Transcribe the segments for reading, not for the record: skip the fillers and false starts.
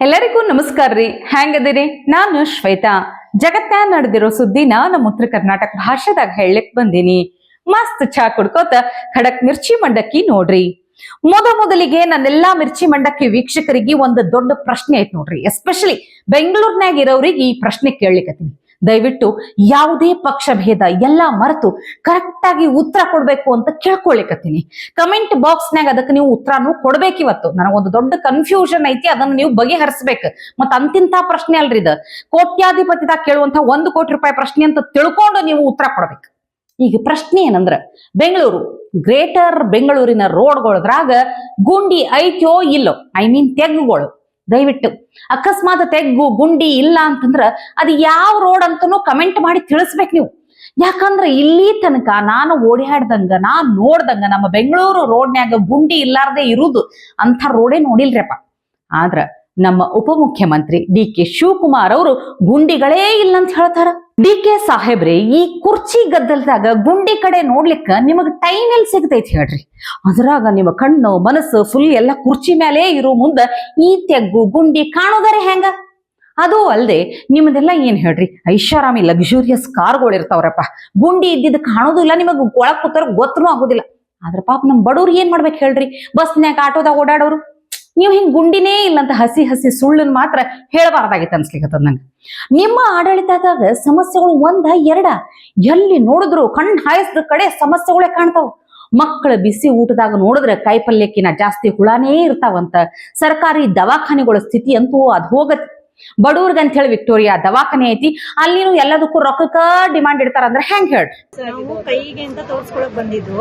ಎಲ್ಲರಿಗೂ ನಮಸ್ಕಾರ ರೀ. ಹೆಂಗದಿರಿ? ನಾನು ಶ್ವೇತಾ. ಜಗತ್ನ್ಯಾಗ ನಡೆದಿರೋ ಸುದ್ದಿನ ನಮ್ಮ ಉತ್ತರ ಕರ್ನಾಟಕ ಭಾಷೆದಾಗ ಹೇಳಕ್ ಬಂದೀನಿ. ಮಸ್ತ್ ಚಾ ಕುಡ್ಕೋತ ಖಡಕ್ ಮಿರ್ಚಿ ಮಂಡಕ್ಕಿ ನೋಡ್ರಿ. ಮೊದಲಿಗೆ ನನ್ನೆಲ್ಲಾ ಮಿರ್ಚಿ ಮಂಡಕ್ಕಿ ವೀಕ್ಷಕರಿಗೆ ಒಂದು ದೊಡ್ಡ ಪ್ರಶ್ನೆ ಐತ್ ನೋಡ್ರಿ. ಎಸ್ಪೆಷಲಿ ಬೆಂಗಳೂರಿನಾಗ ಇರೋರಿಗೆ ಈ ಪ್ರಶ್ನೆ ಕೇಳಲಿಕತ್ತೀನಿ. ದಯವಿಟ್ಟು ಯಾವುದೇ ಪಕ್ಷ ಭೇದ ಎಲ್ಲಾ ಮರೆತು ಕರೆಕ್ಟ್ ಆಗಿ ಉತ್ತರ ಕೊಡ್ಬೇಕು ಅಂತ ಕೇಳ್ಕೊಳಿಕತ್ತೀನಿ. ಕಮೆಂಟ್ ಬಾಕ್ಸ್ ನಾಗ ಅದಕ್ಕೆ ನೀವು ಉತ್ತರನು ಕೊಡ್ಬೇಕಿವತ್ತು. ನನಗೊಂದು ದೊಡ್ಡ ಕನ್ಫ್ಯೂಷನ್ ಐತಿ, ಅದನ್ನ ನೀವು ಬಗೆಹರಿಸ್ಬೇಕು. ಮತ್ತ ಅಂತಿಂತ ಪ್ರಶ್ನೆ ಅಲ್ರಿ ಇದು. ಕೋಟ್ಯಾಧಿಪತಿದಾಗ ಕೇಳುವಂತ 1 ಕೋಟಿ ರೂಪಾಯಿ ಪ್ರಶ್ನೆ ಅಂತ ತಿಳ್ಕೊಂಡು ನೀವು ಉತ್ತರ ಕೊಡ್ಬೇಕು. ಈಗ ಪ್ರಶ್ನೆ ಏನಂದ್ರ, ಬೆಂಗಳೂರು ಗ್ರೇಟರ್ ಬೆಂಗಳೂರಿನ ರೋಡ್ಗಳದ್ರಾಗ ಗುಂಡಿ ಐತ್ಯೋ ಇಲ್ಲೋ, ತೆಗ್ಗುಗಳು. ದಯವಿಟ್ಟು ಅಕಸ್ಮಾತ್ ತೆಗ್ಗು ಗುಂಡಿ ಇಲ್ಲ ಅಂತಂದ್ರ ಅದು ಯಾವ ರೋಡ್ ಅಂತನೂ ಕಮೆಂಟ್ ಮಾಡಿ ತಿಳಿಸ್ಬೇಕು ನೀವು. ಯಾಕಂದ್ರ ಇಲ್ಲಿ ತನಕ ನಾನು ಓಡಾಡ್ದಂಗ ನಾನ್ ನೋಡ್ದಂಗ ನಮ್ಮ ಬೆಂಗಳೂರು ರೋಡ್ನ್ಯಾಗ ಗುಂಡಿ ಇಲ್ಲಾರ್ದೆ ಇರುದು ಅಂತ ರೋಡೇ ನೋಡಿಲ್ರಿಪ್ಪ. ಆದ್ರ ನಮ್ಮ ಉಪಮುಖ್ಯಮಂತ್ರಿ ಡಿ.ಕೆ. ಶಿವಕುಮಾರ್ ಅವರು ಗುಂಡಿಗಳೇ ಇಲ್ಲ ಅಂತ ಹೇಳ್ತಾರ. ಡಿ.ಕೆ. ಸಾಹೇಬ್ರೆ, ಈ ಕುರ್ಚಿ ಗದ್ದಲದಾಗ ಗುಂಡಿ ಕಡೆ ನೋಡ್ಲಿಕ್ಕ ನಿಮಗ್ ಟೈಮ್ ಎಲ್ಲಿ ಸಿಗ್ತೈತಿ ಹೇಳ್ರಿ? ಅದ್ರಾಗ ನಿಮ್ಮ ಕಣ್ಣು ಮನಸ್ಸು ಫುಲ್ ಎಲ್ಲ ಕುರ್ಚಿ ಮೇಲೆ ಇರೋ ಮುಂದ ಈ ತೆಗ್ಗು ಗುಂಡಿ ಕಾಣೋದಾರೆ ಹೆಂಗ? ಅದು ಅಲ್ದೆ ನಿಮ್ಮದೆಲ್ಲ ಏನ್ ಹೇಳ್ರಿ, ಐಷಾರಾಮಿ ಲಕ್ಸುರಿಯಸ್ ಕಾರ್ಗಳು ಇರ್ತಾವ್ರಪ್ಪ. ಗುಂಡಿ ಇದ್ದಿದ್ದು ಕಾಣೋದು ಇಲ್ಲ, ನಿಮಗ್ ಒಳಗ್ ಕೂತಾರ ಗೊತ್ತೂ ಆಗೋದಿಲ್ಲ. ಆದ್ರ ಪಾಪ ನಮ್ ಬಡವ್ರು ಏನ್ ಮಾಡ್ಬೇಕು ಹೇಳ್ರಿ? ಬಸ್ನ್ಯಾಗ ಆಟೋದಾಗ ಓಡಾಡೋರು ನೀವು ಹಿಂಗ್ ಗುಂಡಿನೇ ಇಲ್ಲ ಅಂತ ಹಸಿ ಸುಳ್ಳನ್ ಮಾತ್ರ ಹೇಳಬಾರ್ದಾಗಿತ್ತು ಅನ್ಸ್ಲಿಕ್ಕತ್ತದ ನಂಗೆ. ನಿಮ್ಮ ಆಡಳಿತದಾಗ ಸಮಸ್ಯೆಗಳು 1-2 ಎಲ್ಲಿ ನೋಡಿದ್ರು ಕಣ್ ಹಾಯಿಸಿದ ಕಡೆ ಸಮಸ್ಯೆಗಳೇ ಕಾಣ್ತಾವ. ಮಕ್ಕಳ ಬಿಸಿ ಊಟದಾಗ ನೋಡಿದ್ರೆ ಕಾಯಿಪಲ್ಯಕ್ಕಿನ ಜಾಸ್ತಿ ಹುಳಾನೇ ಇರ್ತಾವಂತ. ಸರ್ಕಾರಿ ದವಾಖಾನೆಗಳ ಸ್ಥಿತಿ ಅಂತೂ ಅದ್ ಹೋಗತ್ತೆ. ಬಡವ್ರಿಗಂತ ಹೇಳಿ ವಿಕ್ಟೋರಿಯಾ ದವಾಖಾನೆ ಐತಿ, ಅಲ್ಲಿನೂ ಎಲ್ಲದಕ್ಕೂ ರೊಕ್ಕಕ್ಕ ಡಿಮಾಂಡ್ ಇಡ್ತಾರ ಅಂದ್ರೆ ಹೆಂಗ್ ಹೇಳ್ರಿ? ನಾವು ಕೈಗೆ ಅಂತ ತೋರ್ಸ್ಕೊಳಕ್ ಬಂದಿದ್ದು.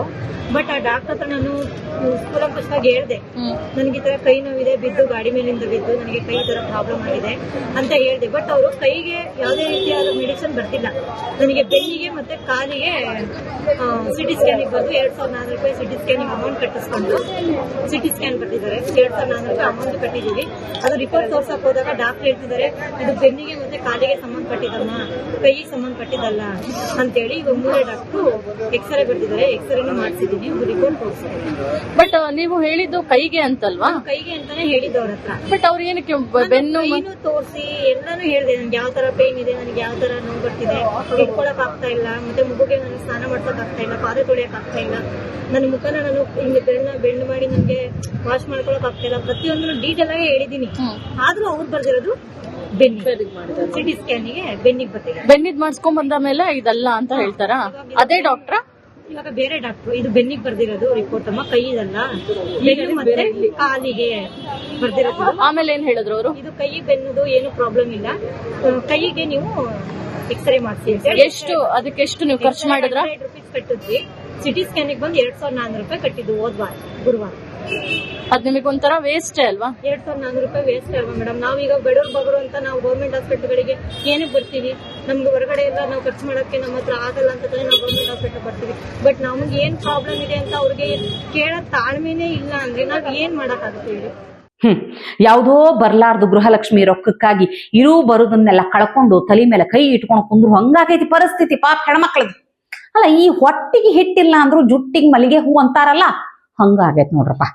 ಬಟ್ ಆ ಡಾಕ್ಟರ್ ಹತ್ರ ನಾನು ಕೂಲಂಕಷವಾಗಿ ಹೇಳ್ದೆ, ನನ್ಗೆ ಈ ತರ ಕೈ ನೋವಿದೆ, ಬಿದ್ದು ಗಾಡಿ ಮೇಲಿಂದ ಬಿದ್ದು ನನಗೆ ಕೈ ತರ ಪ್ರಾಬ್ಲಮ್ ಆಗಿದೆ ಅಂತ ಹೇಳ್ದೆ. ಬಟ್ ಅವರು ಕೈಗೆ ಯಾವುದೇ ರೀತಿಯಾದ ಮೆಡಿಸಿನ್ ಬರ್ತಿಲ್ಲ. ನನಗೆ ಬೆನ್ನಿಗೆ ಮತ್ತೆ ಕಾಲಿಗೆ ಸಿಟಿ ಸ್ಕ್ಯಾನಿಗೆ ಬಂದು 2400 ರೂಪಾಯಿ ಸಿಟಿ ಸ್ಕ್ಯಾನಿಂಗ್ ಅಮೌಂಟ್ ಕಟ್ಟಿಸ್ಕೊಂಡು ಸಿಟಿ ಸ್ಕ್ಯಾನ್ ಬರ್ತಿದ್ದಾರೆ. 2400 ರೂಪಾಯಿ ಅಮೌಂಟ್ ಕಟ್ಟಿದೀವಿ. ಅದು ರಿಪೋರ್ಟ್ ತೋರ್ಸಕ್ ಹೋದಾಗ ಡಾಕ್ಟರ್ ಹೇಳ್ತಿದ್ದಾರೆ, ಇದು ಬೆನ್ನಿಗೆ ಮತ್ತೆ ಕಾಲಿಗೆ ಸಂಬಂಧಪಟ್ಟಿದ್ದಲ್ಲ, ಕೈಗೆ ಸಂಬಂಧಪಟ್ಟಿದ್ದಲ್ಲ ಅಂತೇಳಿ. ಈಗ 3 ಡಾಕ್ಟರ್ ಎಕ್ಸ್ರೇ ಬರ್ತಿದ್ದಾರೆ, ಎಕ್ಸ್ರೇನು ಮಾಡಿಸಿದೀನಿ, ರಿಪೋರ್ಟ್ ತೋರಿಸ್ತೀನಿ. ಬಟ್ ನೀವು ಹೇಳಿದ್ದು ಕೈಗೆ ಅಂತಲ್ವಾ? ಕೈಗೆ ಅಂತಾನೆ ಹೇಳಿದ್ದು ಅವ್ರ ಹತ್ರ. ಬಟ್ ಅವ್ರು ಏನಕ್ಕೆ ಬೆನ್ನು ತೋರಿಸಿ ಎಲ್ಲಾನು ಹೇಳಿದೆ. ನನ್ಗೆ ಯಾವ ತರ ಪೇನ್ ಇದೆ, ನನಗೆ ಯಾವ ತರ ನೋವು ಬರ್ತಿದೆ, ಇಟ್ಕೊಳಕ್ ಆಗ್ತಾ ಇಲ್ಲ, ಮತ್ತೆ ಮಗುಗೆ ನನಗೆ ಸ್ನಾನ ಮಾಡ್ಸಕ್ ಆಗ್ತಾ ಇಲ್ಲ, ಪಾದ ತೊಳಿಯಕ್ ಆಗ್ತಾ ಇಲ್ಲ, ನನ್ನ ಮುಖನ ನಾನು ಹಿಂಗೆ ಬೆಂಡ್ ಮಾಡಿ ನನಗೆ ವಾಶ್ ಮಾಡ್ಕೊಳಕ್ ಆಗ್ತಾ ಇಲ್ಲ, ಪ್ರತಿಯೊಂದನ್ನು ಡೀಟೇಲ್ ಆಗಿ ಹೇಳಿದೀನಿ. ಆದ್ರೂ ಅವ್ರು ಬರ್ದಿರೋದು ಸಿಟಿ ಸ್ಕ್ಯಾನಿಗೆ ಬೆನ್ನಿಗೆ ಬರ್ತಿದೆ. ಬೆನ್ನಿದ್ ಮಾಡ್ಸ್ಕೊಂಡ್ ಬಂದ ಮೇಲೆ ಇದಲ್ಲ ಅಂತ ಹೇಳ್ತಾರ. ಅದೇ ಡಾಕ್ಟ್ರ ಇವಾಗ ಬೇರೆ ಡಾಕ್ಟರ್ ಇದು ಬೆನ್ನಿಗೆ ಬರ್ದಿರೋದು ರಿಪೋರ್ಟ್ ಅಮ್ಮ, ಕೈ ಇದಲ್ಲ, ಬೆನ್ನು ಮತ್ತೆ ಕಾಲಿಗೆ ಬರ್ದಿರೋದು. ಆಮೇಲೆ ಏನ್ ಹೇಳಿದ್ರು ಅವರು? ಇದು ಕೈ ಬೆನ್ನುದು ಏನು ಪ್ರಾಬ್ಲಮ್ ಇಲ್ಲ, ಕೈಗೆ ನೀವು ಎಕ್ಸ್ರೇ ಮಾಡಿಸಿ. ಅದಕ್ಕೆಷ್ಟು ನೀವು ಖರ್ಚು ಮಾಡಿದ್ರ? ₹100 ಕಟ್ಟಿದ್ವಿ. ಸಿಟಿ ಸ್ಕ್ಯಾನಿಗೆ ಬಂದು 2400 ರೂಪಾಯಿ ಕಟ್ಟಿದ್ದು ಹೋದ್ವಾರ ಗುರುವಾರ. ಅದ್ ನಿಮಗೊಂಥರ ವೇಸ್ಟ್ ಅಲ್ವಾ? 2400 ರೂಪಾಯಿ ವೇಸ್ಟ್ ಅಲ್ವಾ ಮೇಡಮ್? ನಾವೀಗ ಬಡವರು ಅಂತ ನಾವು ಗೌರ್ಮೆಂಟ್ ಹಾಸ್ಪಿಟಲ್ಗಳಿಗೆ ಏನಕ್ಕೆ ಬರ್ತೀವಿ? ನಮ್ಗೆ ಹೊರಗಡೆ ಎಲ್ಲ ನಾವು ಖರ್ಚು ಮಾಡಕ್ಕೆ ನಮ್ಮ ಹತ್ರ ಆಗಲ್ಲ ಅಂತ ನಾವು ಗೌರ್ಮೆಂಟ್ ಹಾಸ್ಪಿಟಲ್ ಬರ್ತೀವಿ. ಬಟ್ ನಮ್ಗೆ ಏನ್ ಪ್ರಾಬ್ಲಮ್ ಇದೆ ಅಂತ ಅವ್ರಿಗೆ ಕೇಳೋ ತಾಳ್ಮೆನೇ ಇಲ್ಲ ಅಂದ್ರೆ ನಾವ್ ಏನ್ ಮಾಡಕ್ಕಾಗುತ್ತೆ ಹೇಳಿ? ಯಾವುದೋ ಬರ್ಲಾರ್ದು ಗೃಹಲಕ್ಷ್ಮಿ ರೊಕ್ಕಕ್ಕಾಗಿ ಇರೂ ಬರುದನ್ನೆಲ್ಲ ಕಳ್ಕೊಂಡು ತಲೆ ಮೇಲೆ ಕೈ ಇಟ್ಕೊಂಡು ಕುಂದ್ರು ಹಂಗಾಗೈತಿ ಪರಿಸ್ಥಿತಿ ಪಾಪ ಹೆಣ್ಮಕ್ಳಿಗೆ. ಅಲ್ಲ, ಈ ಹೊಟ್ಟಿಗೆ ಹಿಟ್ಟಿಲ್ಲ ಅಂದ್ರು ಜುಟ್ಟಿಗೆ ಮಲ್ಲಿಗೆ ಹೂ ಅಂತಾರಲ್ಲ, ಹಂಗಾಗೈತ್ ನೋಡ್ರಪ್ಪ.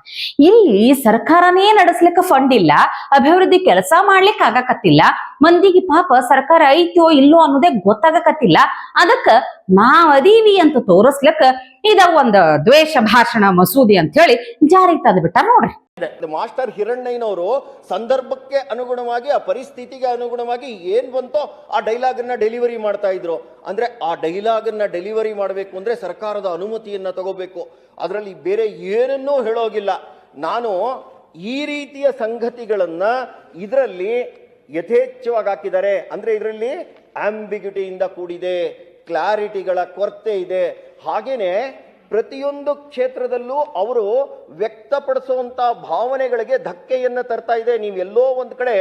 ಇಲ್ಲಿ ಸರ್ಕಾರನೇ ನಡೆಸ್ಲಿಕ್ಕೆ ಫಂಡ್ ಇಲ್ಲ, ಅಭಿವೃದ್ಧಿ ಕೆಲಸ ಮಾಡ್ಲಿಕ್ಕೆ ಆಗಾಕತ್ತಿಲ್ಲ, ಮಂದಿಗೆ ಪಾಪ ಸರ್ಕಾರ ಐತ್ಯೋ ಇಲ್ಲೋ ಅನ್ನೋದೇ ಗೊತ್ತಾಗಕತ್ತಿಲ್ಲ. ಅದಕ್ಕ ನಾವ್ ಅದೀವಿ ಅಂತ ತೋರಿಸ್ಲಿಕ್ಕ ಇದ ಒಂದು ದ್ವೇಷ ಭಾಷಣ ಮಸೂದೆ ಅಂತ ಹೇಳಿ ಜಾರಿಗೆ ತಂದು ಬಿಟ್ಟಾರ ನೋಡ್ರಿ. ಮಾಸ್ಟರ್ ಹಿರಣ್ಣಯ್ಯನವರು ಸಂದರ್ಭಕ್ಕೆ ಅನುಗುಣವಾಗಿ, ಆ ಪರಿಸ್ಥಿತಿಗೆ ಅನುಗುಣವಾಗಿ ಏನ್ ಬಂತೋ ಆ ಡೈಲಾಗ್ ಅನ್ನ ಡೆಲಿವರಿ ಮಾಡ್ತಾ ಇದ್ರು. ಅಂದ್ರೆ ಆ ಡೈಲಾಗ್ ಅನ್ನ ಡೆಲಿವರಿ ಮಾಡಬೇಕು ಅಂದ್ರೆ ಸರ್ಕಾರದ ಅನುಮತಿಯನ್ನ ತಗೋಬೇಕು. ಅದರಲ್ಲಿ ಬೇರೆ ಏನನ್ನೂ ಹೇಳೋಗಿಲ್ಲ. ನಾನು ಈ ರೀತಿಯ ಸಂಗತಿಗಳನ್ನ ಇದರಲ್ಲಿ ಯಥೇಚ್ಛವಾಗಿ ಹಾಕಿದ್ದಾರೆ. ಅಂದ್ರೆ ಇದರಲ್ಲಿ ಆಂಬಿಗ್ಯುಟಿಯಿಂದ ಕೂಡಿದೆ, ಕ್ಲಾರಿಟಿಗಳ ಕೊರತೆ ಇದೆ. ಹಾಗೇನೆ ಪ್ರತಿಯೊಂದು ಕ್ಷೇತ್ರದಲ್ಲೂ ಅವರು ವ್ಯಕ್ತಪಡಿಸುವಂತ ಭಾವನೆಗಳಿಗೆ ಧಕ್ಕೆಯನ್ನು ತರ್ತಾ ಇದೆ. ನೀವೆಲ್ಲೋ ಒಂದ್ ಕಡೆ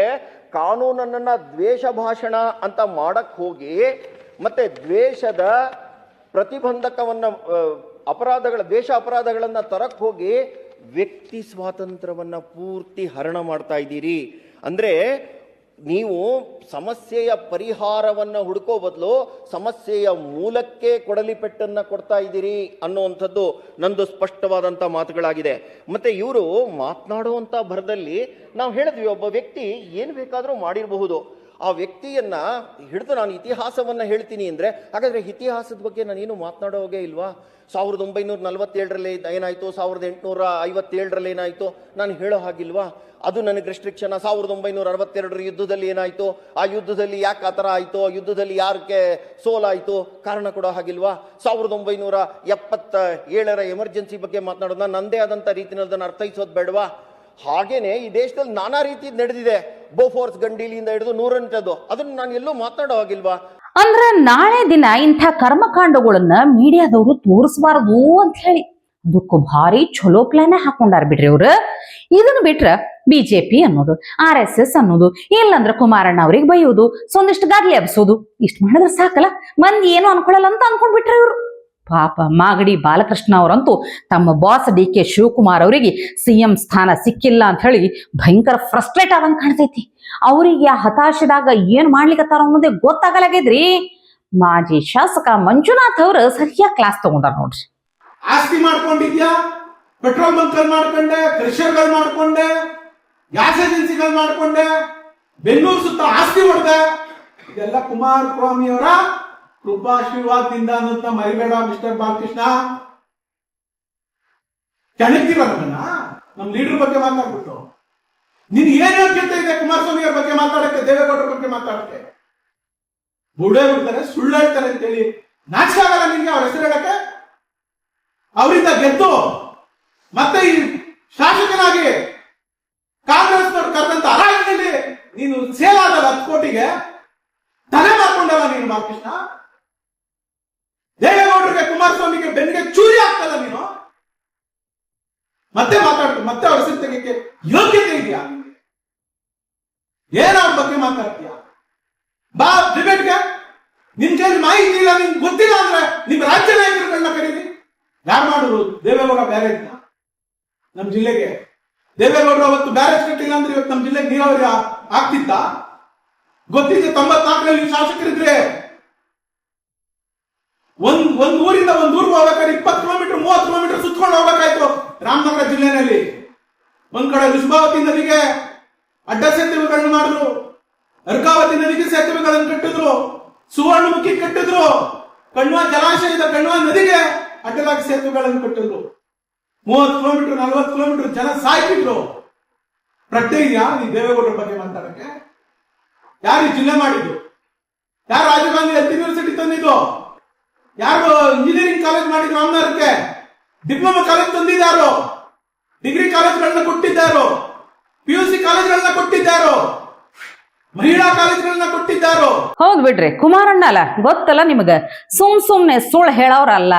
ಕಾನೂನನ್ನ ದ್ವೇಷ ಭಾಷಣ ಅಂತ ಮಾಡಕ್ ಹೋಗಿ ಮತ್ತೆ ದ್ವೇಷದ ಪ್ರತಿಬಂಧಕವನ್ನ ದ್ವೇಷ ಅಪರಾಧಗಳನ್ನ ತರಕ್ ಹೋಗಿ ವ್ಯಕ್ತಿ ಸ್ವಾತಂತ್ರ್ಯವನ್ನ ಪೂರ್ತಿ ಹರಣ ಮಾಡ್ತಾ ಇದ್ದೀರಿ. ಅಂದ್ರೆ ನೀವು ಸಮಸ್ಯೆಯ ಪರಿಹಾರವನ್ನು ಹುಡುಕೋ ಬದಲು ಸಮಸ್ಯೆಯ ಮೂಲಕ್ಕೆ ಕೊಡಲಿ ಪೆಟ್ಟನ್ನು ಕೊಡ್ತಾ ಇದ್ದೀರಿ ಅನ್ನುವಂಥದ್ದು ನಂದು ಸ್ಪಷ್ಟವಾದಂಥ ಮಾತುಗಳಾಗಿದೆ. ಮತ್ತೆ ಇವರು ಮಾತನಾಡುವಂಥ ಭರದಲ್ಲಿ ನಾವು ಹೇಳಿದ್ವಿ, ಒಬ್ಬ ವ್ಯಕ್ತಿ ಏನು ಬೇಕಾದರೂ ಮಾಡಿರಬಹುದು. ಆ ವ್ಯಕ್ತಿಯನ್ನ ಹಿಡಿದು ನಾನು ಇತಿಹಾಸವನ್ನು ಹೇಳ್ತೀನಿ ಅಂದರೆ, ಹಾಗಾದರೆ ಇತಿಹಾಸದ ಬಗ್ಗೆ ನಾನೇನು ಮಾತನಾಡೋಗೆ ಇಲ್ವಾ? 1947ರಲ್ಲಿ ಏನಾಯಿತು, 1857ರಲ್ಲಿ ಏನಾಯಿತು, ನಾನು ಹೇಳೋ ಹಾಗಿಲ್ವಾ? ಅದು ನನಗೆ ರೆಸ್ಟ್ರಿಕ್ಷನ್. 1962 ಯುದ್ಧದಲ್ಲಿ ಏನಾಯಿತು, ಆ ಯುದ್ಧದಲ್ಲಿ ಯಾಕೆ ಆ ಥರ ಆಯಿತು, ಆ ಯುದ್ಧದಲ್ಲಿ ಯಾರಿಗೆ ಸೋಲಾಯಿತು, ಕಾರಣ ಕೊಡೋ ಹಾಗಿಲ್ವಾ? 1977ರ ಎಮರ್ಜೆನ್ಸಿ ಬಗ್ಗೆ ಮಾತನಾಡೋದು, ನಾನು ನನ್ನದೇ ಆದಂಥ ರೀತಿಯಲ್ಲಿ ಅದನ್ನು ಅರ್ಥೈಸೋದು ಬೇಡವಾ? ಹಾಗೇನೆ ಈ ದೇಶದಲ್ಲಿ ನಾನಾ ರೀತಿ ನಡೆದಿದೆ. ಬೋಫೋರ್ಸ್ ಗಂಡೀಲಿಯಿಂದ ಹಿಡಿದು 108, ಅದನ್ನು ನಾನು ಎಲ್ಲೂ ಮಾತನಾಡೋ ಹಾಗಿಲ್ವಾ? ಅಂದ್ರ ನಾಳೆ ದಿನ ಇಂಥ ಕರ್ಮಕಾಂಡಗಳನ್ನ ಮೀಡಿಯಾದವರು ತೋರಿಸಬಾರದು ಅಂತ ಹೇಳಿ ಅದಕ್ಕೂ ಭಾರಿ ಚಲೋ ಪ್ಲಾನ್ ಹಾಕೊಂಡಾರ ಬಿಡ್ರಿ ಅವ್ರು. ಇದನ್ನ ಬಿಟ್ರ ಬಿಜೆಪಿ ಅನ್ನೋದು, RSS ಅನ್ನೋದು, ಇಲ್ಲಂದ್ರ ಕುಮಾರಣ್ಣ ಅವ್ರಿಗೆ ಬೈಯೋದು, ಒಂದಿಷ್ಟು ಗಾದ್ಲಿ ಎಬ್ಸೋದು, ಇಷ್ಟು ಮಾಡಿದ್ರೆ ಸಾಕಲ್ಲ, ಮಂದಿ ಏನು ಅನ್ಕೊಳ್ಳಲ್ಲ ಅಂತ ಅನ್ಕೊಂಡ್ಬಿಟ್ರಿ ಇವ್ರು. ಪಾಪ ಮಾಗಡಿ ಬಾಲಕೃಷ್ಣ ಅವರಂತೂ ತಮ್ಮ ಬಾಸ್ DK ಶಿವಕುಮಾರ್ ಅವರಿಗೆ CM ಸ್ಥಾನ ಸಿಕ್ಕಿಲ್ಲ ಅಂತ ಹೇಳಿ ಭಯಂಕರ ಫ್ರಸ್ಟ್ರೇಟ್ ಆದಂಗೆ ಕಾಣ್ತೈತಿ. ಅವರಿಗೆ ಹತಾಶೆದಾಗ ಏನ್ ಮಾಡ್ಲಿಕ್ಕತ್ತಾರ ಅನ್ನೋದೇ ಗೊತ್ತಾಗಲಾಗಿದ್ರಿ. ಮಾಜಿ ಶಾಸಕ ಮಂಜುನಾಥ್ ಅವರು ಸರಿಯಾಗಿ ಕ್ಲಾಸ್ ತಗೊಂಡಾರ ನೋಡ್ರಿ. ಆಸ್ತಿ ಮಾಡ್ಕೊಂಡಿದ್ಯಾ, ಪೆಟ್ರೋಲ್ ಬಂಕ್ಗಳು ಮಾಡ್ಕೊಂಡೆ, ಕ್ರಷರ್ಗಳು ಮಾಡ್ಕೊಂಡೆ, ಗ್ಯಾಸ್ ಏಜೆನ್ಸಿಗಳು ಮಾಡ್ಕೊಂಡೆ, ಬೆಂಗಳೂರು ಸುತ್ತ ಆಸ್ತಿ ಹೊಡೆದೆ. ಇದೆಲ್ಲ ಕುಮಾರಸ್ವಾಮಿ ಅವರ ಕೃಪಾಶೀರ್ವಾದದಿಂದ ಅನ್ನೋದನ್ನ ಮರಿಬೇಡ ಮಿಸ್ಟರ್ ಬಾಲಕೃಷ್ಣ. ಕೆಣಕ್ತಿರಲ್ಲ ನಮ್ ಲೀಡರ್ ಬಗ್ಗೆ ಮಾತಾಡ್ಬಿಟ್ಟು. ನಿನ್ ಏನ್ ಯೋಗ್ಯತೆ ಇದೆ ಕುಮಾರಸ್ವಾಮಿ ಅವ್ರ ಬಗ್ಗೆ ಮಾತಾಡಕ್ಕೆ, ದೇವೇಗೌಡರ ಬಗ್ಗೆ ಮಾತಾಡಕ್ಕೆ? ಬುಡೇ ಬಿಡ್ತಾರೆ, ಸುಳ್ಳು ಹೇಳ್ತಾರೆ ಅಂತೇಳಿ ನಾಚಿಕೆ ಆಗಲ್ಲ ನಿನ್ಗೆ ಅವ್ರ ಹೆಸರು ಹೇಳಕ್ಕೆ? ಅವರಿಂದ ಗೆದ್ದು ಮತ್ತೆ ಈ ಶಾಸಕನಾಗಿ ಕಾಂಗ್ರೆಸ್ ಕರೆದಂತ ಅರಾಜಕದಲ್ಲಿ ನೀನು ಸೇಲ್ ಆದಲ್ಲ 10 ಕೋಟಿಗೆ ತಲೆ ಮಾಡ್ಕೊಂಡಲ್ಲ ನೀನು ಬಾಲಕೃಷ್ಣ. ದೇವೇಗೌಡರಿಗೆ ಕುಮಾರಸ್ವಾಮಿಗೆ ಬೆನ್ನಿಗೆ ಚೂರಿ ಆಗ್ತಲ್ಲ ನೀನು. ಮತ್ತೆ ಮಾತಾಡ್ತು, ಮತ್ತೆ ಅವ್ರ ಹೆಸರು ತೆಗಿಯಕ್ಕೆ ಯೋಗ್ಯತೆ ಇದೆಯಾ? ಏನ್ ಅವ್ರ ಬಗ್ಗೆ ಮಾತಾಡ್ತೀಯ? ಬಾ ಡಿಬೇಟ್ಗೆ. ನಿನ್ ಕೈಲಿ ಮಾಹಿತಿ ಇಲ್ಲ, ನಿಮ್ಗೆ ಗೊತ್ತಿಲ್ಲ ಅಂದ್ರೆ ನಿಮ್ ರಾಜ್ಯ ನಾಯಕರುಗಳನ್ನ ಕರೀರಿ. ಯಾರು ಮಾಡಿದ್ರು? ದೇವೇಗೌಡ ಬ್ಯಾರೇಜ್ ನಮ್ ಜಿಲ್ಲೆಗೆ. ದೇವೇಗೌಡರು ಅವತ್ತು ಬ್ಯಾರೇಜ್ ಕಟ್ಟಿಲ್ಲ ಅಂದ್ರೆ ಇವತ್ತು ನಮ್ ಜಿಲ್ಲೆಗೆ ನೀರಾವರಿ ಆಗ್ತಿತ್ತ? ಗೊತ್ತಿದೆ. 94ರಲ್ಲಿ ಶಾಸಕರಿದ್ರೆ ಒಂದ್ ಊರಿಂದ ಒಂದ್ ಊರ್ಗೆ ಹೋಗ್ಬೇಕಾದ್ರೆ 20 ಕಿಲೋಮೀಟರ್ 30 ಕಿಲೋಮೀಟರ್ ಸುತ್ಕೊಂಡು ಹೋಗ್ಬೇಕಾಯ್ತು ರಾಮನಗರ ಜಿಲ್ಲೆನಲ್ಲಿ. ಒಂದ್ ಕಡೆ ಋಷಭಾವತಿ ನದಿಗೆ ಅಡ್ಡ ಸೇತುವೆಗಳನ್ನು ಮಾಡಿದ್ರು, ಅರ್ಕಾವತಿ ನದಿಗೆ ಸೇತುವೆಗಳನ್ನು ಕಟ್ಟಿದ್ರು, ಸುವರ್ಣಮುಖಿ ಕಟ್ಟಿದ್ರು, ಕಣ್ವ ಜಲಾಶಯದ ಕಣ್ವ ನದಿಗೆ ಅಡ್ಡಲಾಗಿ ಸೇತುವೆಗಳನ್ನು ಕಟ್ಟಿದ್ರು. 30 ಕಿಲೋಮೀಟರ್ 40 ಕಿಲೋಮೀಟರ್ ಜನ ಸಾಯ್ತಿದ್ರು. ಪ್ರಜ್ಞೆ ಇದೆಯಾ ನೀ ದೇವೇಗೌಡರ ಬಗ್ಗೆ ಮಾತಾಡಕ್ಕೆ? ಯಾರು ಈ ಜಿಲ್ಲೆ ಮಾಡಿದ್ದು? ಯಾರು ರಾಜೀವ್ ಗಾಂಧಿ ಹೆಲ್ತ್ ಯೂನಿವರ್ಸಿಟಿ ತಂದಿದ್ದು? ಯಾರು ಇಂಜಿನಿಯರಿಂಗ್ ಕಾಲೇಜ್ ಮಾಡಿದ್ರು? ರಾಮನಗರಕ್ಕೆ ಡಿಪ್ಲೊಮಾ ಕಾಲೇಜ್ ತಂದಿದ್ದಾರೋ? ಡಿಗ್ರಿ ಕಾಲೇಜ್ಗಳನ್ನ ಕೊಟ್ಟಿದ್ದಾರೋ? PUC ಕಾಲೇಜ್ಗಳನ್ನ ಕೊಟ್ಟಿದ್ದಾರೋ? ಮಹಿಳಾ ಕಾಲೇಜ್ಗಳನ್ನ ಕೊಟ್ಟಿದ್ದಾರೋ? ಹೌದ್ ಬಿಡ್ರಿ, ಕುಮಾರಣ್ಣ ಅಲ್ಲ ಗೊತ್ತಲ್ಲ ನಿಮಗ, ಸುಮ್ನೆ ಸುಳ್ಳು ಹೇಳೋರಲ್ಲ,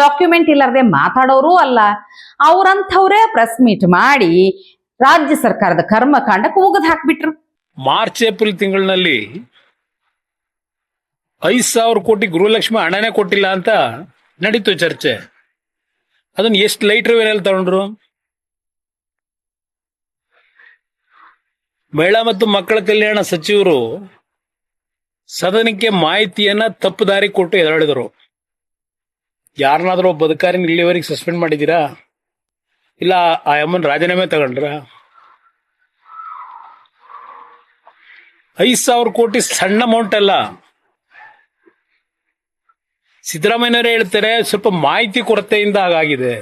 ಡಾಕ್ಯುಮೆಂಟ್ ಇಲ್ಲದೆ ಮಾತಾಡೋರು ಅಲ್ಲ. ಅವ್ರಂಥವ್ರೇ ಪ್ರೆಸ್ ಮೀಟ್ ಮಾಡಿ ರಾಜ್ಯ ಸರ್ಕಾರದ ಕರ್ಮಕಾಂಡಕ್ಕೆ ಉಗದ್ ಹಾಕ್ಬಿಟ್ರು. ಮಾರ್ಚ್ ಏಪ್ರಿಲ್ ತಿಂಗಳಿನಲ್ಲಿ 5,000 ಕೋಟಿ ಗೃಹಲಕ್ಷ್ಮಿ ಹಣನೇ ಕೊಟ್ಟಿಲ್ಲ ಅಂತ ನಡೀತು ಚರ್ಚೆ. ಅದನ್ನ ಎಷ್ಟು ಲೈಟರ್ ವೇಲೆಯಲ್ಲಿ ತಗೊಂಡ್ರು? ಮಹಿಳಾ ಮತ್ತು ಮಕ್ಕಳ ಕಲ್ಯಾಣ ಸಚಿವರು ಸದನಕ್ಕೆ ಮಾಹಿತಿಯನ್ನ ತಪ್ಪು ದಾರಿ ಕೊಟ್ಟು ಎದುರಾಡಿದರು. ಯಾರನ್ನಾದ್ರೂ ಒಬ್ಬ ಅಧಿಕಾರಿನ ಇಲ್ಲಿವರೆಗೆ ಸಸ್ಪೆಂಡ್ ಮಾಡಿದ್ದೀರಾ? ಇಲ್ಲ ಆ ಅಮ್ಮನ್ ರಾಜೀನಾಮೆ ತಗೊಂಡ್ರ? 5,000 ಕೋಟಿ ಸಣ್ಣ ಅಮೌಂಟ್ ಅಲ್ಲ. ಸಿದ್ದರಾಮಯ್ಯನವರೇ ಹೇಳ್ತಾರೆ ಸ್ವಲ್ಪ ಮಾಹಿತಿ ಕೊರತೆಯಿಂದ ಹಾಗಾಗಿದೆ.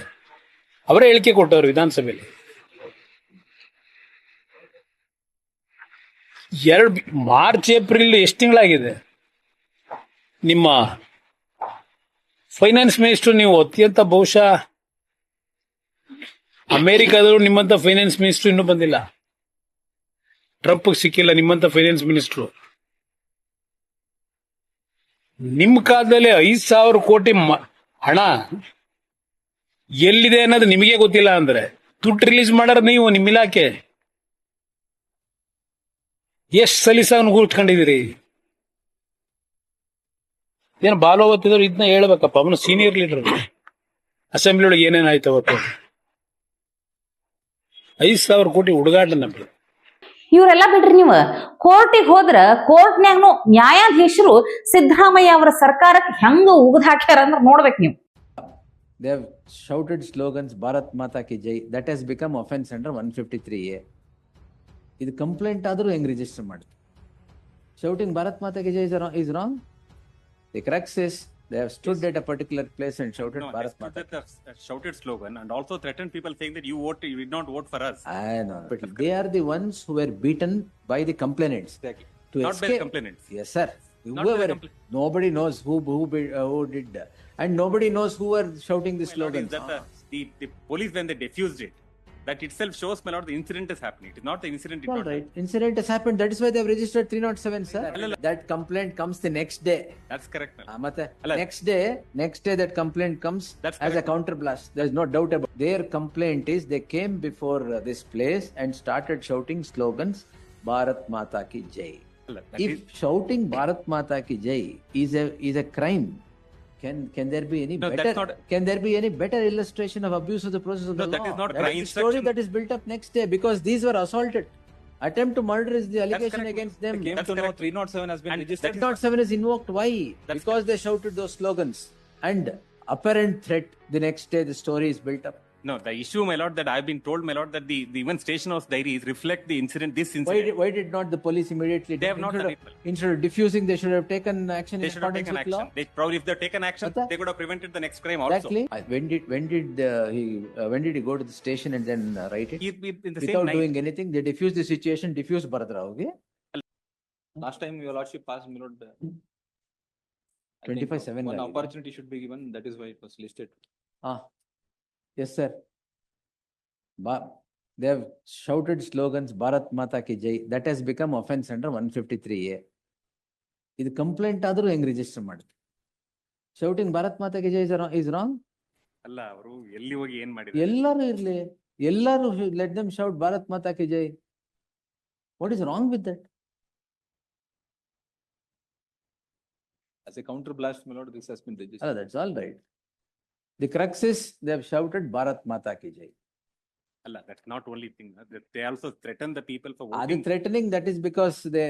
ಅವರೇ ಹೇಳಿಕೆ ಕೊಟ್ಟವರು ವಿಧಾನಸಭೆಯಲ್ಲಿ. ಮಾರ್ಚ್ ಏಪ್ರಿಲ್ ಎಷ್ಟು ತಿಂಗಳಾಗಿದೆ? ನಿಮ್ಮ ಫೈನಾನ್ಸ್ ಮಿನಿಸ್ಟರ್ ನೀವು ಅತ್ಯಂತ ಬಹುಶಃ ಅಮೆರಿಕಾದವರು ನಿಮ್ಮಂತ ಫೈನಾನ್ಸ್ ಮಿನಿಸ್ಟರ್ ಇನ್ನೂ ಬಂದಿಲ್ಲ. ಟ್ರಂಪ್ ಸಿಕ್ಕಿಲ್ಲ ನಿಮ್ಮಂತ ಫೈನಾನ್ಸ್ ಮಿನಿಸ್ಟ್ರು. ನಿಮ್ಮ ಕಾಲದಲ್ಲಿ 5,000 ಕೋಟಿ ಹಣ ಎಲ್ಲಿದೆ ಅನ್ನೋದು ನಿಮಗೆ ಗೊತ್ತಿಲ್ಲ ಅಂದ್ರೆ ದುಡ್ಡು ರಿಲೀಸ್ ಮಾಡಾರ ನೀವು, ನಿಮ್ಮ ಇಲಾಖೆ ಎಷ್ಟು ಸಲೀಸಾಗಿ ಕೂತ್ಕೊಂಡಿದ್ದೀರಿ? ಏನು ಬಾಲು ಅವತ್ತಿದ್ರು ಇದನ್ನ ಹೇಳ್ಬೇಕಪ್ಪ, ಅವನು ಸೀನಿಯರ್ ಲೀಡರ್. ಅಸೆಂಬ್ಲಿ ಒಳಗೆ ಏನೇನಾಯ್ತು ಅವತ್ತು? 5,000 ಕೋಟಿ ಹುಡುಗಾಟ ನಮಗೆ. ಇವರೆಲ್ಲ ಬಿಡ್ರಿ ನೀವು. ಕೋರ್ಟಿಗೆ ಹೋದ್ರ ಕೋರ್ಟ್ನ್ಯಾಗ್ನು ನ್ಯಾಯಾಧೀಶರು ಸಿದ್ದರಾಮಯ್ಯ ಅವರ ಸರ್ಕಾರಕ್ಕೆ ಹೆಂಗ ಉಗದ್ ಹಾಕ್ಯಾರ ಅಂದ್ರೆ ನೋಡ್ಬೇಕು ನೀವು. They have shouted slogans Bharat Mata Ki Jai. That has become offense under 153A. ಇದು ಕಂಪ್ಲೇಂಟ್ ಆದರೂ ಹೆಂಗ್ ರಿಜಿಸ್ಟರ್ ಮಾಡಿ? Shouting Bharat Mata Ki Jai is wrong. The crux is they have stood at a particular place and shouted No, Bharat I Mata. stood at the shouted slogan and also threatened people saying that you did not vote for us. I know, but they are the ones who were beaten by the complainants. Exactly. To Not by the escape. complainants. Yes, sir. Not by the Whoever, compla- nobody knows who did, and nobody knows who were shouting the My lord, is slogans. that the police, when they defused it, that itself shows, my lord, the incident is happening. It is not the incident. Did All not right, incident has happened. That is why they have registered 307, sir. Allala. That complaint comes the next day. That's correct, my lord. ಮತ್ತೆ Alla. next day that complaint comes That's as a correct. counter blast. There is no doubt about. Their complaint is they came before this place and started shouting slogans Bharat Mata Ki Jai. Alla, that If is- shouting Bharat Mata Ki Jai is a crime, can there be any No, that's better not- can there be any better illustration of abuse of the process of No, the that law? is not That crime is the story instruction. that is built up next day because these were assaulted. Attempt to murder is the allegation correct. against them. They came That's to know correct. 307 has been And registered. that is- 7 is invoked. Why? That's Because they shouted those slogans and apparent threat. The next day, the story is built up. No, the issue, my lord, that I've been told, my lord, that the even station house diaries reflect the incident, this incident. Why did not the police immediately? They have not instead done of, it. instead of diffusing, they should have taken action They in should have accordance taken with action. law. They probably, if they had taken action, But they could have prevented the next crime also. Exactly. When did he go to the station and then write it? In the same Without night. doing anything, they diffused the situation. Diffused Bharat Rao. Okay? Last time your lordship passed, my lord. I think 25/7 One gali. opportunity should be given. That is why it was listed. Ah, yes, sir. They have shouted slogans Bharat Mata Ki Jai. That has become offense under 153A. ಇದು complaint ಆದರೂ ಹೆಂಗ್ register ಮಾಡಿ? Shouting Bharat Mata Ki Jai is wrong. ಅಲ್ಲ, ಅವರು ಎಲ್ಲಿ ಹೋಗಿ ಏನ್ ಮಾಡಿದ್ರು? ಎಲ್ಲರೂ ಇರ್ಲಿ, ಎಲ್ಲರೂ let them shout Bharat Mata Ki Jai. What is wrong with that? As a counter blast, my lord, this has been registered. Oh, that's all right. The crux is they have shouted Bharat Mata Ki Jai. ಅಲ್ಲ, that's not only thing. They also threaten the people for Are they voting. threatening? That is because they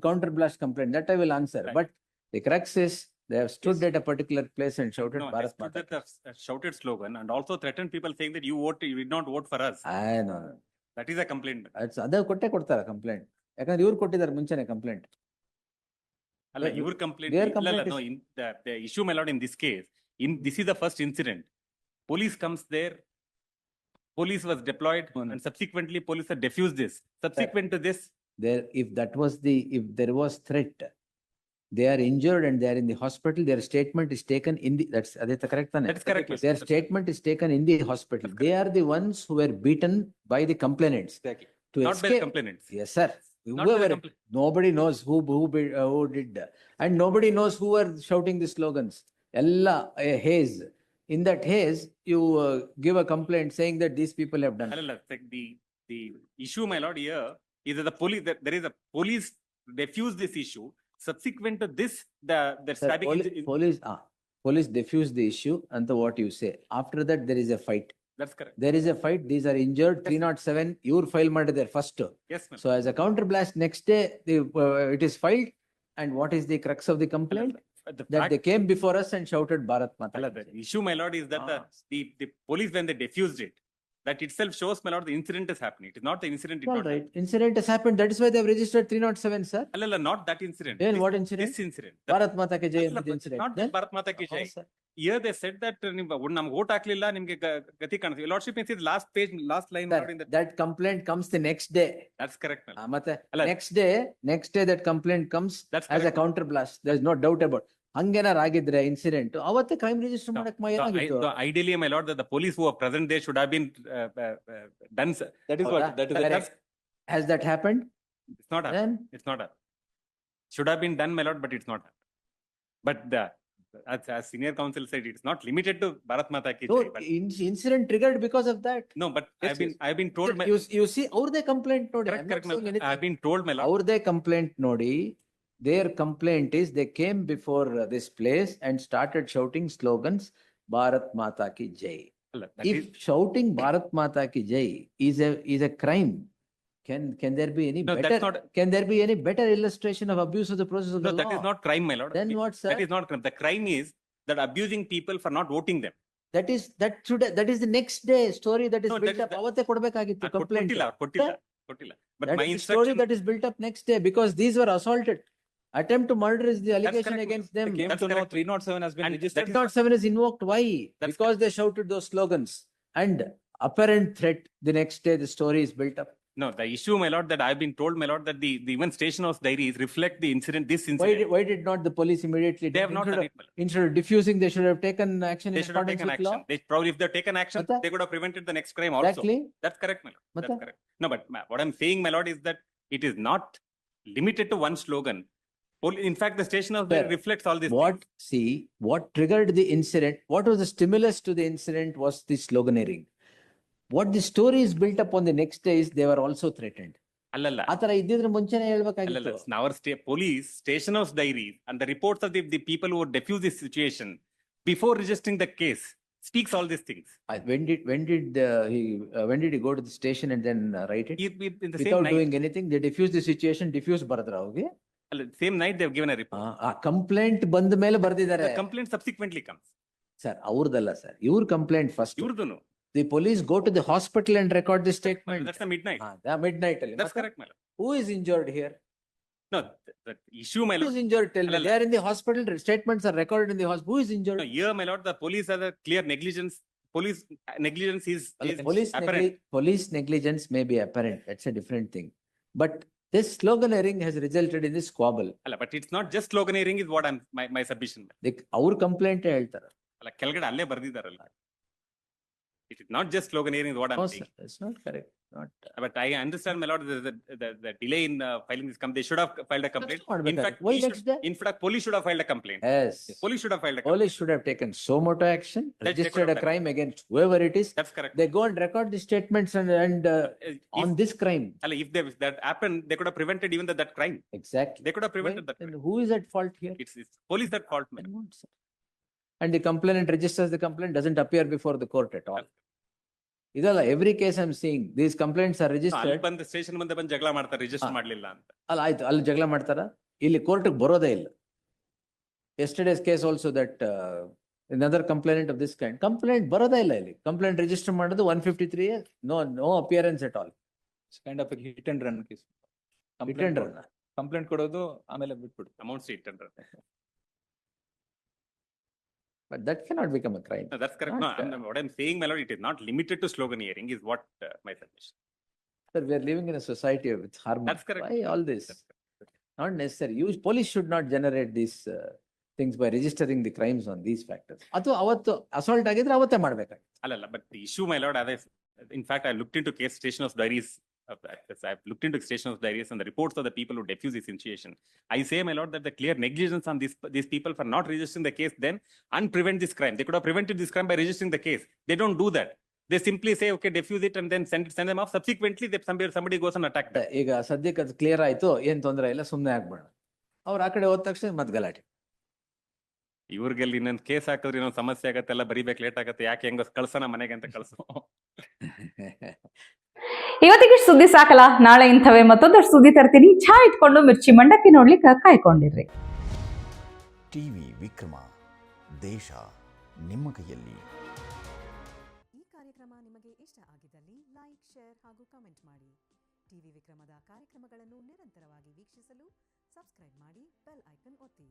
counter blast complaint. That I will answer. Right. But the crux is they have stood Yes. at a particular place and shouted No, they Bharat stood Mata. at the shouted slogan and also threatened people saying that you did not vote for us. I know. That is a complaint. That's ಅದ ಕೊಡ್ತಾರ complaint. ಯಾಕಂದ್ರೆ ಇವ್ರು ಕೊಟ್ಟಿದ್ದಾರೆ ಮುಂಚೆನೆ complaint. ಅಲ್ಲ, ಇವ್ರ complaint Their ಇಲ್ಲ, complaint no, in the issue, my lord, in this case, this is the first incident. Police comes there. Police was deployed and subsequently police have defused this. Subsequent to this, If there was threat, they are injured and they are in the hospital. Their statement is taken in the. That's correct. that's correct. Their statement is taken in the hospital. They are the ones who were beaten by the complainants. Exactly. To Not by the escape. complainants. Yes, sir. Not by the Whoever, compla- nobody knows who did, and nobody knows who were shouting the slogans. Ella a haze. In that haze, you give a complaint saying that these people have done. ಅಲ್ಲ, like the issue, my lord, here is that the police, that there is a police defused this issue. Subsequent to this, the Sir, stabbing. police diffused the issue and what you say. After that, there is a fight. That's correct. There is a fight. These are injured. 307. Your file ಮಾಡಿದ್ದಾರೆ first. Yes, ma'am. So as a counter blast, next day it is filed. And what is the crux of the complaint? The That fact- they came before us and shouted Bharat Mata. ಅಲ್ಲ, the issue, my lord, is that the police, when they defused it, that itself shows, my lord, the incident is happening. It is not the incident. Did All not right. Incident has happened. That is why they have registered 307, sir. ಅಲ್ಲ, not that incident. Then This- what incident? This incident. Bharat Mata Ki Jai ಅಲ್ಲ, and the incident. not Then? Bharat Mata Ki Jai. How, sir? Here they said that ನಮ್ಗೆ vote ಹಾಕ್ಲಿಲ್ಲ, ನಿಮ್ಗೆ ಗತಿ ಕಾಣಿಸ್ತೀವಿ. Lordship means the last page, last line. Sir, not in the- that complaint comes the next day. That's correct, ma'am. ಮತ್ತೆ ಅಲ್ಲ, next day that complaint comes That's as a correct. counter blast. There is no doubt about. ಹಂಗೇನಾರ ಆಗಿದ್ರೆ incident ಅವತ್ತೇ crime register ಮಾಡಕ್ ಏನಾಗಿತ್ತು? Ideally, my lord, that the police who are present there should have been done. That is ಹೌದಾ? what, that is Correct. Has that happened? It's not happened. Then It's not happened. Should have been done, my lord, but it's not happened. But as senior counsel said, it's not limited to Bharat Mata ki so Jai. But incident triggered because of that. no, but Yes, I've been told. Sir, you see ಅವ್ರದೇ complaint ನೋಡಿ. Correct, I'm not correct, ma'am. saying anything. I've been told, my lord. ಅವ್ರದೇ complaint ನೋಡಿ. Their complaint is they came before this place and started shouting slogans Bharat Mata Ki Jai. ಅಲ್ಲ, that If is- shouting Bharat Mata Ki Jai is a crime, Can there be any No, better? that's not. Can there be any better illustration of abuse of the process of No, the that law? is not crime, my lord. Then what, sir? That is not crime. The crime is that abusing people for not voting them. That is the next day story that is No, built that is up. the- ಅವತ್ತೇ ಕೊಡ್ಬೇಕಾಗಿತ್ತು complaint. ಕೊಟ್ಟಿಲ್ಲ. But That my is the instruction. story that is built up next day because these were assaulted. Attempt to murder is the allegation correct, against ma'am. them. They came That's to know correct. 307 has been And registered. that is 307 is invoked. Why? That's Because they shouted those slogans and apparent threat. The next day the story is built up. No, the issue, my lord, that I've been told, my lord, that the even station house diaries reflect the incident, this incident. Why did not the police immediately? They have not done it, my lord. Instead of diffusing, they should have taken action They in should have accordance taken with law. action. They probably, if they've taken action, Mata? they could have prevented the next crime also. Exactly. That's correct, my lord. That's Mata? correct. No, but what I'm saying, my lord, is that it is not limited to one slogan. In fact, the station house diary Sir, reflects all this. What triggered the incident? What was the stimulus to the incident was the sloganeering. What the story is built up on the next day is they were also threatened. Allala. ಆತರ ಇದ್ದಿದ್ರೆ ಮುಂಚೆನೆ ಹೇಳ್ಬೇಕಾಗಿತ್ತು. Allala. Our police, station house diaries, and the reports of the people who defuse this situation before registering the case speaks all these things. When did he go to the station and then write it? In the same Without night, doing anything, they diffused the situation, diffused ಬರದ್ರ ಅವ್ರಿಗೆ? same night they've given a report. ಆ complaint ಬಂದ ಮೇಲೆ ಬರ್ದಿದ್ದಾರೆ. The complaint subsequently comes. Sir ಅವ್ರದಲ್ಲ sir, ಇವ್ರ complaint first. Iurdunu. The police go to the hospital and record the statement. That's the midnight. Midnight ಅಲ್ಲಿ. That's correct, my lord. Who is injured here? No, the issue, my Who is lord. injured? Tell me. Allala. They are in the hospital. Statements are recorded in the hospital. Who is injured? No, here, my lord, the police has a clear negligence. Police negligence is apparent. Police negligence may be apparent. That's a different thing. But this sloganeering has resulted in this squabble. But it's not just sloganeering is what my submission. ಅವ್ರ complaint ಹೇಳ್ತಾರೆ. ಕೆಳಗಡೆ ಅಲ್ಲೇ ಬರ್ದಿದ್ದಾರಲ್ಲ. It is not just sloganeering is what I'm No, saying. sir, it's not correct. Not. But I understand, my lord, the delay in filing this they should have filed a complaint. In fact, Why we next should, day? in fact, police should have filed a complaint. Yes. Police should have filed a complaint. Police should have taken so moto action, That they could registered have a done. crime against whoever it is. That's correct. They go and record the statements and on If, this crime. if that happened, they could have prevented even that crime. Exactly. They could have prevented Why- that then crime. who is at fault here? It's police at fault, man. Then what, sir? And the complainant registers the complaint, doesn't appear before the court at all. ಇದಲ್ಲ every case I'm seeing, these complaints are ಅಲ್ಲಿ registered. ಬಂದು station ಮುಂದೆ ಬಂದು ಜಗಳ ಮಾಡ್ತಾರೆ register ಹಾ. ಮಾಡ್ಲಿಲ್ಲ ಅಂತ. ಅಲ್ಲ ಆಯ್ತು, ಅಲ್ಲಿ ಜಗಳ ಮಾಡ್ತಾರ, ಇಲ್ಲಿ ಕೋರ್ಟ್ ಬರೋದೇ ಇಲ್ಲ. Yesterday's case also that another complainant of this kind, complaint ಬರೋದೇ ಇಲ್ಲ ಇಲ್ಲಿ. Complaint register ಮಾಡೋದು 153, no appearance at all. It's kind of a hit and run case. Hit and run. Complaint ಕೊಡೋದು ಆಮೇಲೆ ಬಿಟ್ಬಿಡು. ಅಮೌಂಟ್ ಸೀಟ್ ಅಂದ್ರೆ. But that cannot become a crime. No, that's correct. No, Not, what I'm saying, my lord, it is not limited to sloganeering is what my submission. Sir, we are living in a society with harmony. That's correct. Why all this? That's correct. Not necessary. Police should not generate these things by registering the crimes on these factors. ಅಥವಾ ಅವತ್ತು assault ಆಗಿದ್ರೆ ಅವತ್ತೇ ಮಾಡ್ಬೇಕಾಗಿತ್ತು. Allala, but the issue, my lord, in fact, I looked into case station of diaries. I've looked into station of diaries and the reports of the people who defuse this initiation. I say, my lord, that the clear negligence on these people for not registering the case then and prevent this crime. They could have prevented this crime by registering the case. They don't do that. They simply say, okay, defuse it and then send them off. Subsequently, somebody goes and attack them. ಈಗ ಸದ್ಯಕ್ಕೆ ಅದು clear ಆಯ್ತು, ಏನ್ ತೊಂದರೆ ಇಲ್ಲ, ಸುಮ್ಮನೆ ಆಗ್ಬೇಡ. ಅವ್ರು ಆ ಕಡೆ ಹೋದ ತಕ್ಷಣ ಮತ್ ಗಲಾಟೆ. ಇವ್ರಿಗೆಲ್ಲ ಇನ್ನೊಂದು ಕೇಸ್ ಹಾಕಿದ್ರೆ ಇನ್ನೊಂದು ಸಮಸ್ಯೆ ಆಗತ್ತೆ, ಎಲ್ಲ ಬರೀಬೇಕು, ಲೇಟ್ ಆಗತ್ತೆ, ಯಾಕೆ ಹೆಂಗ ಕಳ್ಸೋಣ ಮನೆಗೆ ಅಂತ ಕಳ್ಸೋ. ಇವತ್ತಿಗೆ ಸುದ್ದಿ ಸಾಕಲ್ಲ, ನಾಳೆ ಇಂಥವೇ ಮತ್ತೊಂದಷ್ಟು ಸುದ್ದಿ ತರ್ತೀನಿ. ಚಹಾ ಇಟ್ಕೊಂಡು ಮಿರ್ಚಿ ಮಂಡಕ್ಕಿ ನೋಡ್ಲಿಕ್ಕೆ ಕಾಯ್ಕೊಂಡಿರ್ರಿ. ಟಿವಿ ವಿಕ್ರಮ, ದೇಶ ನಿಮ್ಮ ಕೈಯಲ್ಲಿ. ಈ ಕಾರ್ಯಕ್ರಮ ನಿಮಗೆ ಇಷ್ಟ ಆಗಿದ್ದಲ್ಲಿ ಲೈಕ್, ಶೇರ್ ಹಾಗೂ ಕಮೆಂಟ್ ಮಾಡಿ. ಟಿವಿ ವಿಕ್ರಮದ ಕಾರ್ಯಕ್ರಮಗಳನ್ನು ನಿರಂತರವಾಗಿ ವೀಕ್ಷಿಸಲು ಸಬ್ಸ್ಕ್ರೈಬ್ ಮಾಡಿ, ಬೆಲ್ ಐಕನ್ ಒತ್ತಿ.